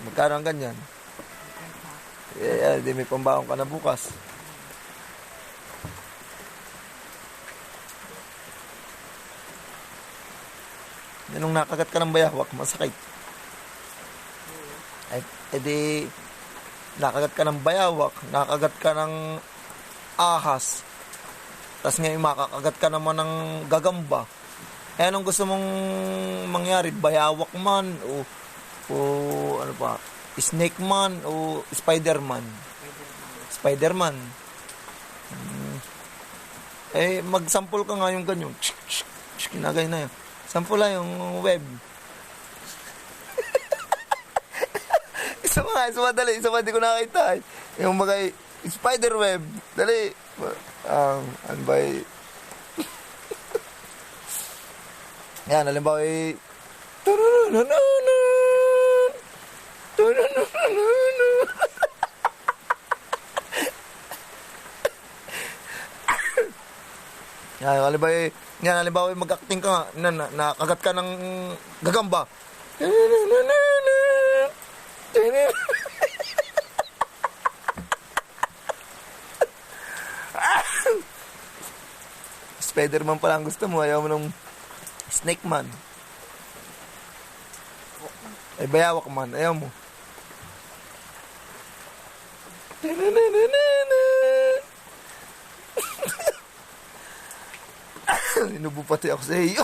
Magkano ang ganyan? Di may pambaon ka na bukas. Nung nakagat ka ng bayawak, masakit. Ay, edi, nakagat ka ng bayawak, nakagat ka ng ahas, tapos ngayon makakagat ka naman ng gagamba. Eh, anong gusto mong mangyari? Bayawak man, o ano pa, snake man, o spider-man? Spider-man. Eh, mag-sample ka nga yung ganyan. Kinagay na yun. Sample lang yung web. Isa pa, dali. Isa pa, di ko nakita. Yung mga spider web. Dali. Ano ba yan, halimbawa yan, halimbawa mag-acting ka nga, nakagat ka ng gagamba. Spider-Man pala ang gusto mo, ayaw mo nung snake man. Ay, bayawak man, ayaw mo. Inubo pati ako sa iyo.